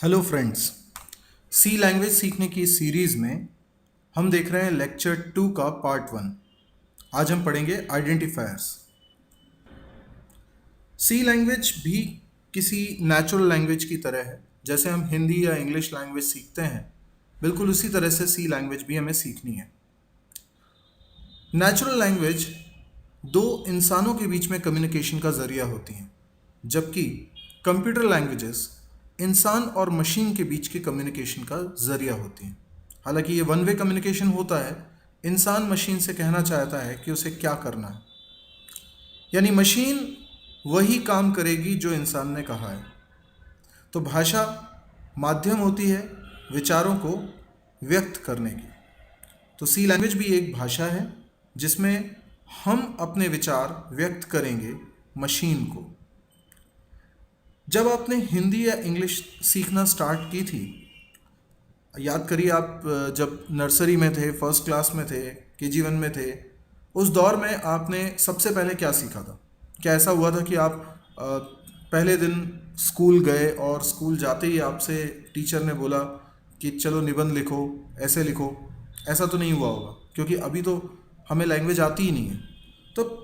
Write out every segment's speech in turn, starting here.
Hello friends. सी language सीखने की इस सीरीज़ में हम देख रहे हैं लेक्चर 2 का पार्ट 1। आज हम पढ़ेंगे आइडेंटिफायर्स। सी लैंग्वेज भी किसी नेचुरल लैंग्वेज की तरह है। जैसे हम हिंदी या इंग्लिश लैंग्वेज सीखते हैं, बिल्कुल उसी तरह से सी लैंग्वेज भी हमें सीखनी है। नेचुरल लैंग्वेज दो इंसानों के बीच में कम्युनिकेशन का ज़रिया होती हैं, जबकि कंप्यूटर लैंग्वेजेस इंसान और मशीन के बीच के कम्युनिकेशन का ज़रिया होती हैं। हालांकि ये वन वे कम्युनिकेशन होता है। इंसान मशीन से कहना चाहता है कि उसे क्या करना है, यानी मशीन वही काम करेगी जो इंसान ने कहा है। तो भाषा माध्यम होती है विचारों को व्यक्त करने की। तो सी लैंग्वेज भी एक भाषा है जिसमें हम अपने विचार व्यक्त करेंगे मशीन को। जब आपने हिंदी या इंग्लिश सीखना स्टार्ट की थी, याद करिए आप जब नर्सरी में थे, फर्स्ट क्लास में थे, KG1 में थे, उस दौर में आपने सबसे पहले क्या सीखा था? क्या ऐसा हुआ था कि आप पहले दिन स्कूल गए और स्कूल जाते ही आपसे टीचर ने बोला कि चलो निबंध लिखो, ऐसे लिखो? ऐसा तो नहीं हुआ होगा, क्योंकि अभी तो हमें लैंग्वेज आती ही नहीं है। तो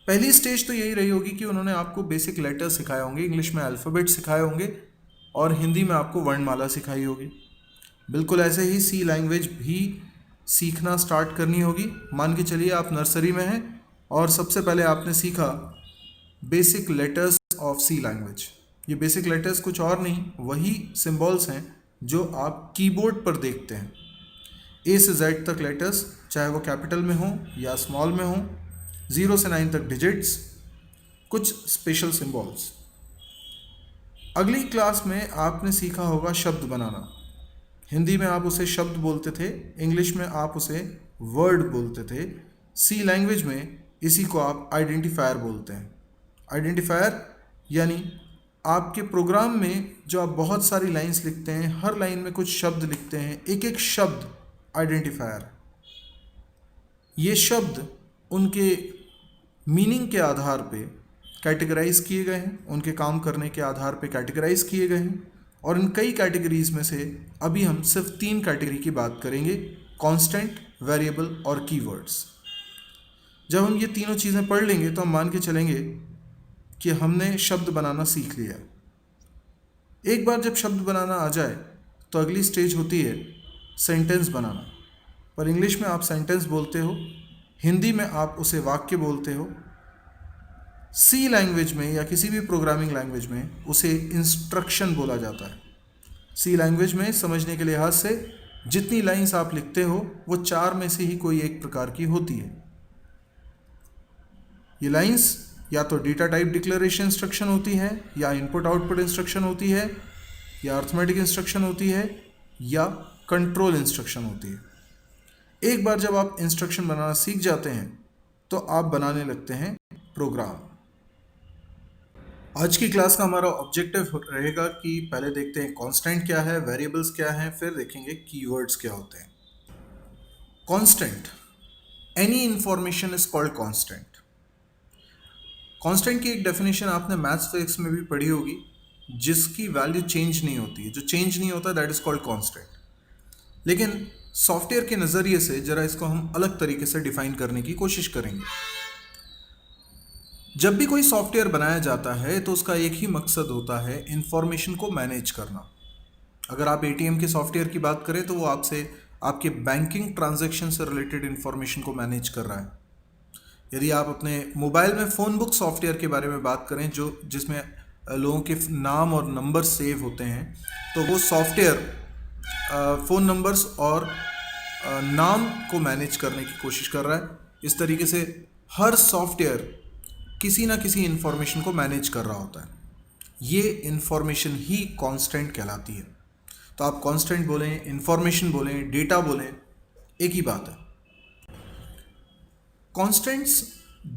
पहली स्टेज तो यही रही होगी कि उन्होंने आपको बेसिक लेटर सिखाए होंगे, इंग्लिश में अल्फ़ाबेट सिखाए होंगे और हिंदी में आपको वर्णमाला सिखाई होगी। बिल्कुल ऐसे ही सी लैंग्वेज भी सीखना स्टार्ट करनी होगी। मान के चलिए आप नर्सरी में हैं और सबसे पहले आपने सीखा basic letters of C language. ये बेसिक लेटर्स कुछ और नहीं, वही सिंबल्स हैं जो आप कीबोर्ड पर देखते हैं। A से Z तक लेटर्स, चाहे वो कैपिटल में हो या स्मॉल में हो, 0 से 9 तक डिजिट्स, कुछ स्पेशल सिंबल्स। अगली क्लास में आपने सीखा होगा शब्द बनाना। हिंदी में आप उसे शब्द बोलते थे, इंग्लिश में आप उसे वर्ड बोलते थे। सी लैंग्वेज में इसी को आप आइडेंटिफायर बोलते हैं। आइडेंटिफायर यानी आपके प्रोग्राम में जो आप बहुत सारी लाइंस लिखते हैं, हर लाइन में कुछ शब्द लिखते हैं, एक एक शब्द आइडेंटिफायर। ये शब्द उनके मीनिंग के आधार पे कैटेगराइज किए गए हैं, उनके काम करने के आधार पे कैटेगराइज किए गए हैं। और इन कई कैटेगरीज में से अभी हम सिर्फ 3 कैटेगरी की बात करेंगे: कांस्टेंट, वेरिएबल और कीवर्ड्स। जब हम ये तीनों चीज़ें पढ़ लेंगे तो हम मान के चलेंगे कि हमने शब्द बनाना सीख लिया। एक बार जब शब्द बनाना आ जाए तो अगली स्टेज होती है सेंटेंस बनाना। पर इंग्लिश में आप सेंटेंस बोलते हो, हिंदी में आप उसे वाक्य बोलते हो, सी लैंग्वेज में या किसी भी प्रोग्रामिंग लैंग्वेज में उसे इंस्ट्रक्शन बोला जाता है। सी लैंग्वेज में समझने के लिहाज से जितनी लाइंस आप लिखते हो वो 4 में से ही कोई एक प्रकार की होती है। ये लाइंस या तो डेटा टाइप डिक्लेरेशन इंस्ट्रक्शन होती है, या इनपुट आउटपुट इंस्ट्रक्शन होती है, या अर्थमेटिक इंस्ट्रक्शन होती है, या कंट्रोल इंस्ट्रक्शन होती है। एक बार जब आप इंस्ट्रक्शन बनाना सीख जाते हैं तो आप बनाने लगते हैं प्रोग्राम। आज की क्लास का हमारा ऑब्जेक्टिव रहेगा कि पहले देखते हैं कांस्टेंट क्या है, वेरिएबल्स क्या हैं, फिर देखेंगे कीवर्ड्स क्या होते हैं। Constant, any information is called constant. Constant की एक डेफिनेशन आपने मैथ्स फिजिक्स में भी पढ़ी होगी, जिसकी वैल्यू चेंज नहीं होती है, जो चेंज नहीं होता दैट इज कॉल्ड कांस्टेंट। लेकिन सॉफ्टवेयर के नज़रिए से जरा इसको हम अलग तरीके से डिफाइन करने की कोशिश करेंगे। जब भी कोई सॉफ्टवेयर बनाया जाता है तो उसका एक ही मकसद होता है, इंफॉर्मेशन को मैनेज करना। अगर आप ATM के सॉफ्टवेयर की बात करें तो वो आपसे आपके बैंकिंग ट्रांजैक्शन से रिलेटेड इंफॉर्मेशन को मैनेज कर रहा है। यदि आप अपने मोबाइल में फ़ोन बुक सॉफ्टवेयर के बारे में बात करें, जो जिसमें लोगों के नाम और नंबर सेव होते हैं, तो वो सॉफ्टवेयर फ़ोन नंबर्स और नाम को मैनेज करने की कोशिश कर रहा है। इस तरीके से हर सॉफ्टवेयर किसी ना किसी इंफॉर्मेशन को मैनेज कर रहा होता है। ये इंफॉर्मेशन ही कांस्टेंट कहलाती है। तो आप कांस्टेंट बोलें, इंफॉर्मेशन बोलें, डेटा बोलें, एक ही बात है। कांस्टेंट्स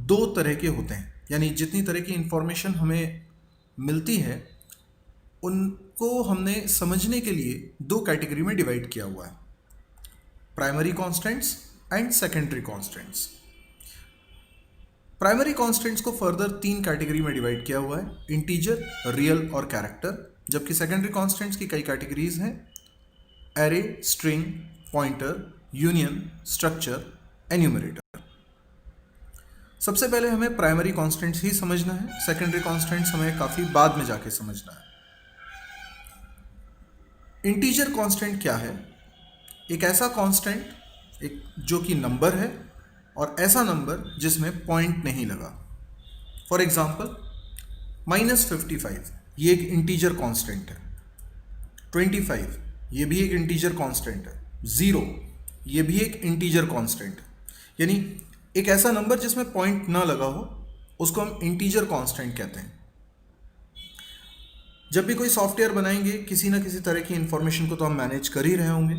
2 तरह के होते हैं, यानी जितनी तरह की इंफॉर्मेशन हमें मिलती है उनको हमने समझने के लिए 2 कैटेगरी में डिवाइड किया हुआ है: primary constants and secondary constants. Primary constants को फर्दर 3 कैटेगरी में डिवाइड किया हुआ है: इंटीजर, रियल और कैरेक्टर। जबकि सेकेंडरी कॉन्स्टेंट्स की कई कैटेगरीज हैं: array, string, pointer, union, structure, enumerator. सबसे पहले हमें प्राइमरी कॉन्स्टेंट्स ही समझना है, सेकेंडरी कॉन्स्टेंट्स हमें काफ़ी बाद में जाके समझना है। इंटीजर कांस्टेंट क्या है? एक ऐसा कांस्टेंट एक जो कि नंबर है और ऐसा नंबर जिसमें पॉइंट नहीं लगा। फॉर एग्जांपल -55 ये एक इंटीजर कांस्टेंट है, 25 ये भी एक इंटीजर कांस्टेंट है, 0 ये भी एक इंटीजर कांस्टेंट है। यानी एक ऐसा नंबर जिसमें पॉइंट ना लगा हो उसको हम इंटीजर कांस्टेंट कहते हैं। जब भी कोई सॉफ्टवेयर बनाएंगे किसी ना किसी तरह की इंफॉर्मेशन को तो हम मैनेज कर ही रहे होंगे।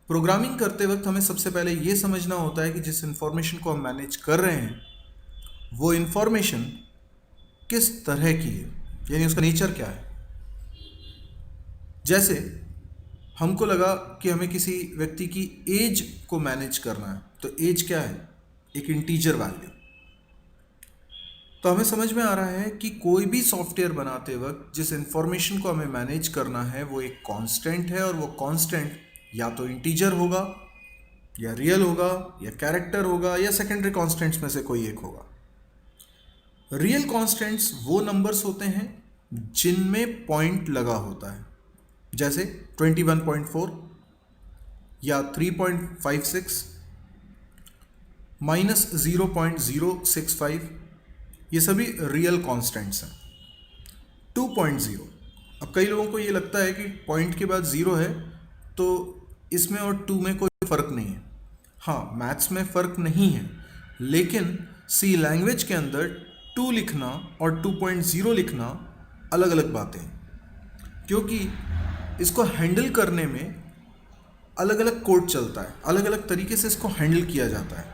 प्रोग्रामिंग करते वक्त हमें सबसे पहले ये समझना होता है कि जिस इंफॉर्मेशन को हम मैनेज कर रहे हैं वो इंफॉर्मेशन किस तरह की है, यानी उसका नेचर क्या है। जैसे हमको लगा कि हमें किसी व्यक्ति की एज को मैनेज करना है, तो एज क्या है? एक इंटीजर वैल्यू। तो हमें समझ में आ रहा है कि कोई भी सॉफ्टवेयर बनाते वक्त जिस इंफॉर्मेशन को हमें मैनेज करना है वो एक कांस्टेंट है, और वो कांस्टेंट या तो इंटीजर होगा या रियल होगा या कैरेक्टर होगा या सेकेंडरी कांस्टेंट्स में से कोई एक होगा। रियल कांस्टेंट्स वो नंबर्स होते हैं जिनमें पॉइंट लगा होता है, जैसे 21.4 या 3.56, -0.065, ये सभी रियल कांस्टेंट्स हैं। 2.0, अब कई लोगों को ये लगता है कि पॉइंट के बाद ज़ीरो है तो इसमें और 2 में कोई फ़र्क नहीं है। हाँ, मैथ्स में फ़र्क नहीं है, लेकिन सी लैंग्वेज के अंदर 2 लिखना और 2.0 लिखना अलग अलग बातें हैं, क्योंकि इसको हैंडल करने में अलग अलग कोड चलता है, अलग अलग तरीके से इसको हैंडल किया जाता है।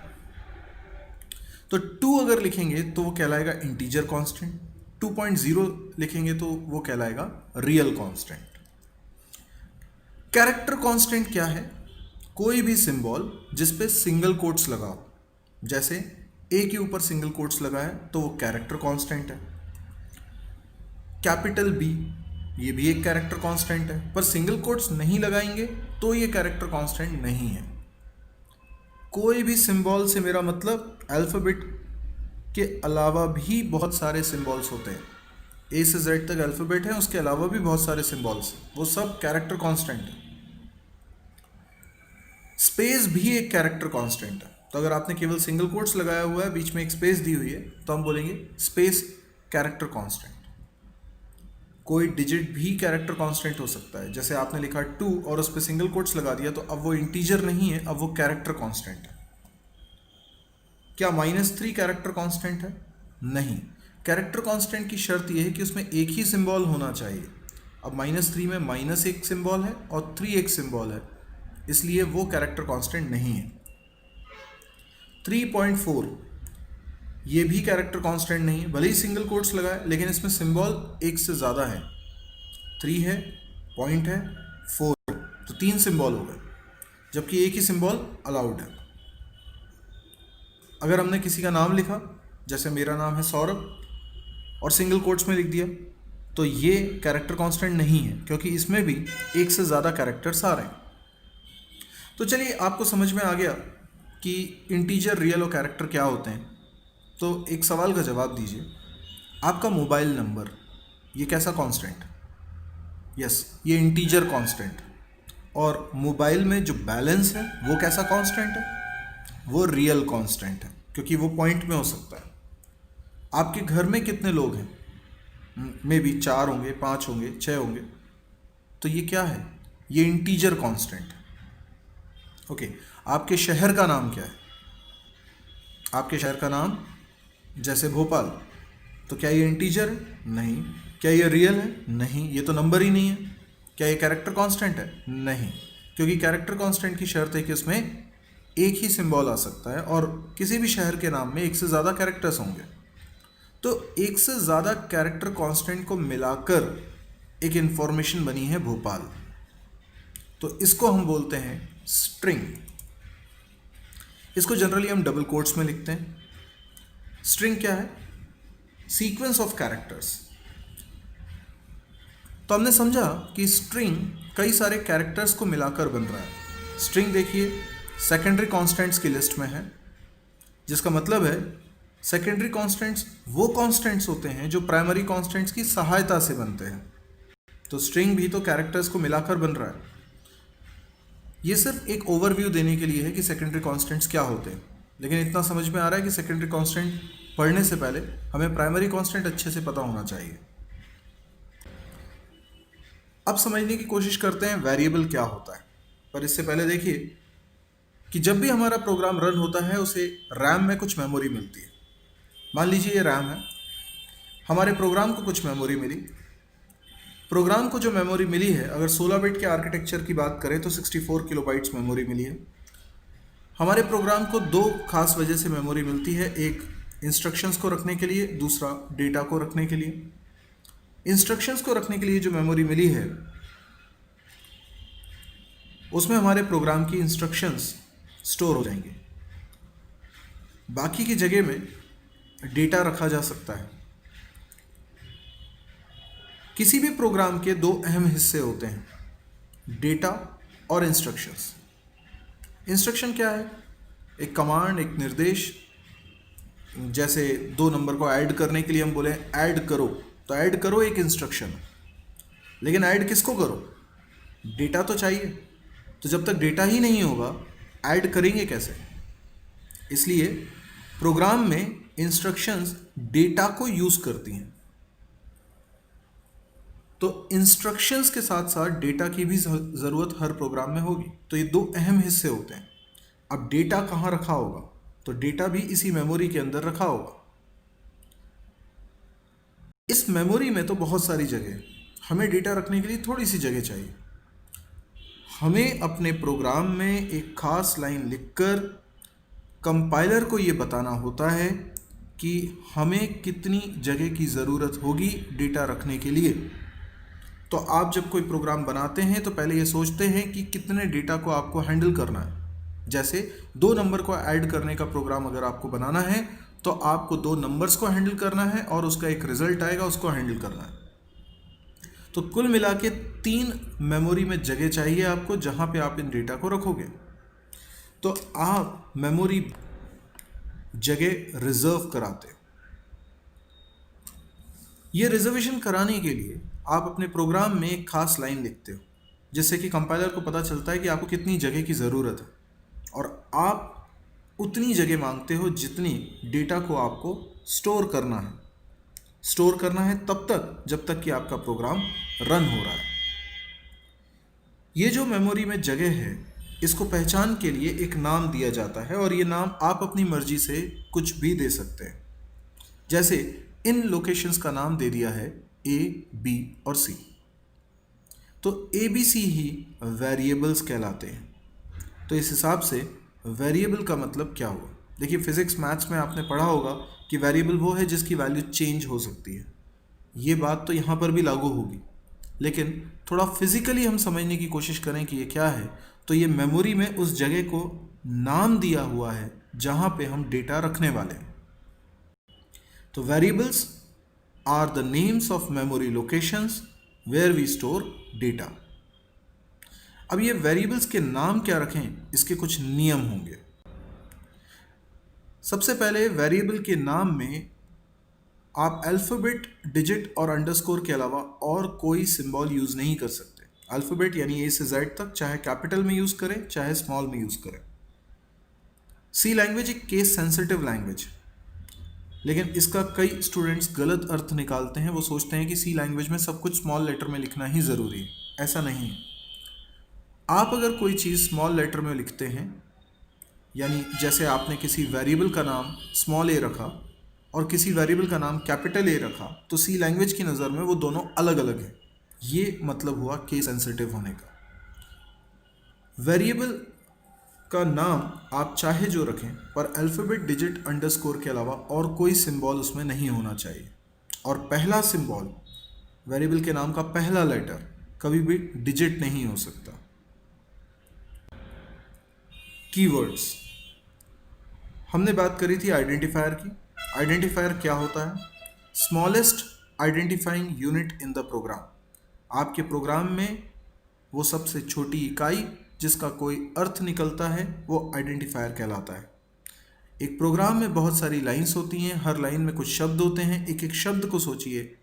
तो 2 अगर लिखेंगे तो वो कहलाएगा इंटीजर कांस्टेंट, 2.0 लिखेंगे तो वो कहलाएगा रियल कांस्टेंट। कैरेक्टर कांस्टेंट क्या है? कोई भी सिंबल जिस पे सिंगल कोट्स लगा हो, जैसे ए के ऊपर सिंगल कोट्स लगा है तो वो कैरेक्टर कांस्टेंट है। कैपिटल बी ये भी एक कैरेक्टर कांस्टेंट है, पर सिंगल कोट्स नहीं लगाएंगे तो ये कैरेक्टर कांस्टेंट नहीं है। कोई भी सिंबल से मेरा मतलब अल्फ़ाबेट के अलावा भी बहुत सारे सिंबल्स होते हैं। ए से जेड तक अल्फ़ाबेट है, उसके अलावा भी बहुत सारे सिंबल्स हैं, वो सब कैरेक्टर कांस्टेंट है। स्पेस भी एक कैरेक्टर कांस्टेंट है, तो अगर आपने केवल सिंगल कोट्स लगाया हुआ है, बीच में एक स्पेस दी हुई है, तो हम बोलेंगे स्पेस कैरेक्टर कांस्टेंट। कोई डिजिट भी कैरेक्टर कांस्टेंट हो सकता है, जैसे आपने लिखा 2 और उस पर सिंगल कोट्स लगा दिया, तो अब वो इंटीजर नहीं है, अब वो कैरेक्टर कांस्टेंट है। क्या -3 कैरेक्टर कांस्टेंट है? नहीं। कैरेक्टर कांस्टेंट की शर्त यह है कि उसमें एक ही सिंबल होना चाहिए। अब -3 में -1 सिंबल है और 3 एक सिंबल है, इसलिए वो कैरेक्टर कांस्टेंट नहीं है। 3.4 ये भी कैरेक्टर कांस्टेंट नहीं है, भले ही सिंगल कोट्स लगाए, लेकिन इसमें सिंबल एक से ज़्यादा है। 3 है, पॉइंट है, 4 है, तो 3 सिंबल हो गए, जबकि एक ही सिंबल अलाउड है। अगर हमने किसी का नाम लिखा, जैसे मेरा नाम है सौरभ, और सिंगल कोट्स में लिख दिया, तो ये कैरेक्टर कांस्टेंट नहीं है, क्योंकि इसमें भी एक से ज़्यादा कैरेक्टर्स आ रहे हैं। तो चलिए, आपको समझ में आ गया कि इंटीजर, रियल और कैरेक्टर क्या होते हैं। तो एक सवाल का जवाब दीजिए, आपका मोबाइल नंबर ये कैसा कांस्टेंट? यस, ये इंटीजर कांस्टेंट। और मोबाइल में जो बैलेंस है वो कैसा कांस्टेंट है? वो रियल कांस्टेंट है, क्योंकि वो पॉइंट में हो सकता है। आपके घर में कितने लोग हैं? मे बी 4 होंगे, 5 होंगे, 6 होंगे, तो ये क्या है? ये इंटीजर कांस्टेंट है। ओके, आपके शहर का नाम क्या है? आपके शहर का नाम जैसे भोपाल, तो क्या ये इंटीजर है? नहीं। क्या ये रियल है? नहीं, ये तो नंबर ही नहीं है। क्या ये कैरेक्टर कांस्टेंट है? नहीं, क्योंकि कैरेक्टर कांस्टेंट की शर्त है कि उसमें एक ही सिंबल आ सकता है और किसी भी शहर के नाम में एक से ज़्यादा कैरेक्टर्स होंगे। तो एक से ज़्यादा कैरेक्टर कांस्टेंट को मिलाकर एक इंफॉर्मेशन बनी है भोपाल, तो इसको हम बोलते हैं स्ट्रिंग। इसको जनरली हम डबल कोट्स में लिखते हैं। स्ट्रिंग क्या है? Sequence of characters. तो हमने समझा कि स्ट्रिंग कई सारे कैरेक्टर्स को मिलाकर बन रहा है। स्ट्रिंग देखिए सेकेंडरी कॉन्स्टेंट्स की लिस्ट में है, जिसका मतलब है सेकेंडरी कॉन्स्टेंट्स वो कॉन्स्टेंट्स होते हैं जो प्राइमरी कॉन्स्टेंट्स की सहायता से बनते हैं। तो स्ट्रिंग भी तो कैरेक्टर्स को मिलाकर बन रहा है। ये सिर्फ एक ओवरव्यू देने के लिए है कि सेकेंडरी कॉन्स्टेंट्स क्या होते हैं, लेकिन इतना समझ में आ रहा है कि सेकेंडरी कॉन्स्टेंट पढ़ने से पहले हमें प्राइमरी कॉन्स्टेंट अच्छे से पता होना चाहिए। अब समझने की कोशिश करते हैं वेरिएबल क्या होता है, पर इससे पहले देखिए कि जब भी हमारा प्रोग्राम रन होता है उसे रैम में कुछ मेमोरी मिलती है। मान लीजिए ये रैम है, हमारे प्रोग्राम को कुछ मेमोरी मिली। प्रोग्राम को जो मेमोरी मिली है, अगर 16 बिट के आर्किटेक्चर की बात करें तो 64 किलोबाइट्स मेमोरी मिली है। हमारे प्रोग्राम को दो खास वजह से मेमोरी मिलती है, एक इंस्ट्रक्शंस को रखने के लिए, दूसरा डेटा को रखने के लिए। इंस्ट्रक्शंस को रखने के लिए जो मेमोरी मिली है उसमें हमारे प्रोग्राम की इंस्ट्रक्शंस स्टोर हो जाएंगे। बाकी की जगह में डेटा रखा जा सकता है। किसी भी प्रोग्राम के दो अहम हिस्से होते हैं, डेटा और इंस्ट्रक्शंस। इंस्ट्रक्शन क्या है? एक कमांड, एक निर्देश। जैसे 2 नंबर को ऐड करने के लिए हम बोले ऐड करो, तो ऐड करो एक इंस्ट्रक्शन। लेकिन ऐड किसको करो? डेटा तो चाहिए। तो जब तक डेटा ही नहीं होगा ऐड करेंगे कैसे? इसलिए प्रोग्राम में इंस्ट्रक्शंस डेटा को यूज़ करती हैं। तो इंस्ट्रक्शंस के साथ साथ डेटा की भी ज़रूरत हर प्रोग्राम में होगी। तो ये दो अहम हिस्से होते हैं। अब डेटा कहाँ रखा होगा? तो डेटा भी इसी मेमोरी के अंदर रखा होगा। इस मेमोरी में तो बहुत सारी जगह, हमें डेटा रखने के लिए थोड़ी सी जगह चाहिए। हमें अपने प्रोग्राम में एक खास लाइन लिखकर कंपाइलर को ये बताना होता है कि हमें कितनी जगह की ज़रूरत होगी डेटा रखने के लिए। तो आप जब कोई प्रोग्राम बनाते हैं तो पहले ये सोचते हैं कि कितने डेटा को आपको हैंडल करना है। जैसे 2 नंबर को ऐड करने का प्रोग्राम अगर आपको बनाना है तो आपको 2 नंबर्स को हैंडल करना है और उसका एक रिजल्ट आएगा, उसको हैंडल करना है। तो कुल मिला के 3 मेमोरी में जगह चाहिए आपको जहाँ पे आप इन डेटा को रखोगे। तो आप मेमोरी जगह रिजर्व कराते। ये रिजर्वेशन कराने के लिए आप अपने प्रोग्राम में एक खास लाइन लिखते हो, जिससे कि कंपाइलर को पता चलता है कि आपको कितनी जगह की ज़रूरत है, और आप उतनी जगह मांगते हो जितनी डेटा को आपको स्टोर करना है। स्टोर करना है तब तक जब तक कि आपका प्रोग्राम रन हो रहा है। ये जो मेमोरी में जगह है, इसको पहचान के लिए एक नाम दिया जाता है, और ये नाम आप अपनी मर्जी से कुछ भी दे सकते हैं। जैसे इन लोकेशंस का नाम दे दिया है ए, बी और सी। तो ए, बी, सी ही वेरिएबल्स कहलाते हैं। तो इस हिसाब से वेरिएबल का मतलब क्या हुआ? देखिए फिजिक्स मैथ्स में आपने पढ़ा होगा कि वेरिएबल वो है जिसकी वैल्यू चेंज हो सकती है। ये बात तो यहाँ पर भी लागू होगी, लेकिन थोड़ा फिजिकली हम समझने की कोशिश करें कि ये क्या है। तो ये मेमोरी में उस जगह को नाम दिया हुआ है जहाँ पे हम डेटा रखने वाले हैं। तो variables are the names of memory locations where we store data. अब ये वेरिएबल्स के नाम क्या रखें, इसके कुछ नियम होंगे। सबसे पहले वेरिएबल के नाम में आप अल्फ़ाबेट, डिजिट और अंडरस्कोर के अलावा और कोई सिंबल यूज़ नहीं कर सकते। अल्फ़ाबेट यानी ए से जेड तक, चाहे कैपिटल में यूज़ करें चाहे स्मॉल में यूज़ करें। सी लैंग्वेज एक केस सेंसिटिव लैंग्वेज, लेकिन इसका कई स्टूडेंट्स गलत अर्थ निकालते हैं। वो सोचते हैं कि सी लैंग्वेज में सब कुछ स्मॉल लेटर में लिखना ही ज़रूरी है। ऐसा नहीं है। आप अगर कोई चीज़ स्मॉल लेटर में लिखते हैं, यानी जैसे आपने किसी वेरिएबल का नाम स्मॉल ए रखा और किसी वेरिएबल का नाम कैपिटल ए रखा, तो सी लैंग्वेज की नज़र में वो दोनों अलग अलग हैं। ये मतलब हुआ केस सेंसिटिव होने का। वेरिएबल का नाम आप चाहे जो रखें, पर अल्फ़ाबेट, डिजिट, अंडरस्कोर के अलावा और कोई सिंबल उसमें नहीं होना चाहिए। और पहला सिंबल, वेरिएबल के नाम का पहला लेटर कभी भी डिजिट नहीं हो सकता। कीवर्ड्स, हमने बात करी थी आइडेंटिफायर की। आइडेंटिफायर क्या होता है? Smallest identifying unit in the program. आपके प्रोग्राम में वो सबसे छोटी इकाई जिसका कोई अर्थ निकलता है वो आइडेंटिफायर कहलाता है। एक प्रोग्राम में बहुत सारी लाइंस होती हैं, हर लाइन में कुछ शब्द होते हैं। एक एक शब्द को सोचिए,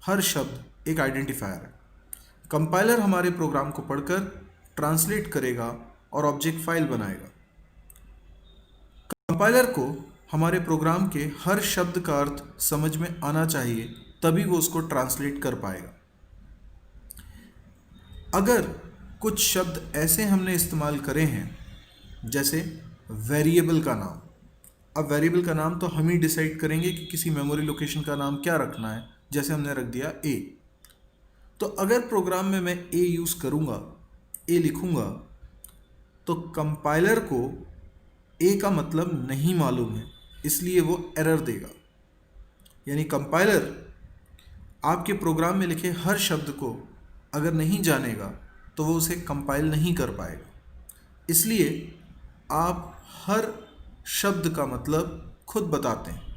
हर शब्द एक आइडेंटिफायर है। कंपाइलर हमारे प्रोग्राम को पढ़कर ट्रांसलेट करेगा और ऑब्जेक्ट फाइल बनाएगा। कंपाइलर को हमारे प्रोग्राम के हर शब्द का अर्थ समझ में आना चाहिए, तभी वो उसको ट्रांसलेट कर पाएगा। अगर कुछ शब्द ऐसे हमने इस्तेमाल करे हैं जैसे वेरिएबल का नाम, अब वेरिएबल का नाम तो हम ही डिसाइड करेंगे कि किसी मेमोरी लोकेशन का नाम क्या रखना है। जैसे हमने रख दिया ए, तो अगर प्रोग्राम में मैं ए यूज़ करूँगा, ए लिखूँगा, तो कंपाइलर को ए का मतलब नहीं मालूम है, इसलिए वो एरर देगा। यानी कंपाइलर आपके प्रोग्राम में लिखे हर शब्द को अगर नहीं जानेगा तो वो उसे कंपाइल नहीं कर पाएगा। इसलिए आप हर शब्द का मतलब खुद बताते हैं।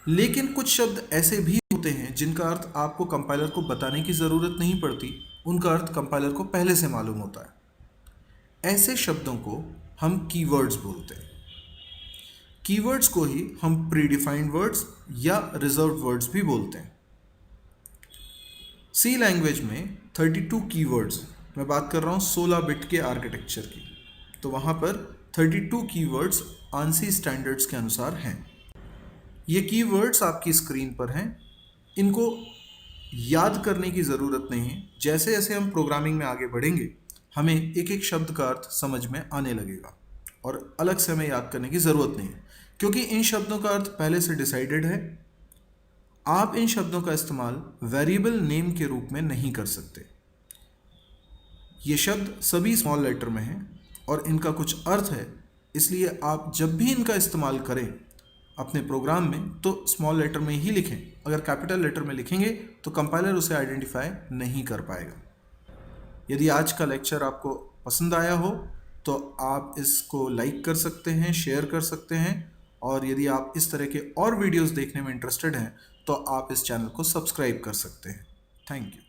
लेकिन कुछ शब्द ऐसे भी होते हैं जिनका अर्थ आपको कंपाइलर को बताने की ज़रूरत नहीं पड़ती, उनका अर्थ कंपाइलर को पहले से मालूम होता है। ऐसे शब्दों को हम कीवर्ड्स बोलते हैं। कीवर्ड्स को ही हम प्रीडिफाइंड वर्ड्स या रिजर्व्ड वर्ड्स भी बोलते हैं। सी लैंग्वेज में 32 कीवर्ड्स, मैं बात कर रहा हूँ 16 बिट के आर्किटेक्चर की, तो वहाँ पर 32 कीवर्ड्स आंसी स्टैंडर्ड्स के अनुसार हैं। ये कीवर्ड्स आपकी स्क्रीन पर हैं। इनको याद करने की ज़रूरत नहीं है। जैसे जैसे हम प्रोग्रामिंग में आगे बढ़ेंगे हमें एक एक शब्द का अर्थ समझ में आने लगेगा और अलग से हमें याद करने की ज़रूरत नहीं है, क्योंकि इन शब्दों का अर्थ पहले से डिसाइडेड है। आप इन शब्दों का इस्तेमाल वेरिएबल नेम के रूप में नहीं कर सकते। ये शब्द सभी स्मॉल लेटर में हैं और इनका कुछ अर्थ है, इसलिए आप जब भी इनका इस्तेमाल करें अपने प्रोग्राम में तो स्मॉल लेटर में ही लिखें। अगर कैपिटल लेटर में लिखेंगे तो कंपाइलर उसे आइडेंटिफाई नहीं कर पाएगा। यदि आज का लेक्चर आपको पसंद आया हो तो आप इसको लाइक कर सकते हैं, शेयर कर सकते हैं, और यदि आप इस तरह के और वीडियोस देखने में इंटरेस्टेड हैं तो आप इस चैनल को सब्सक्राइब कर सकते हैं। Thank you.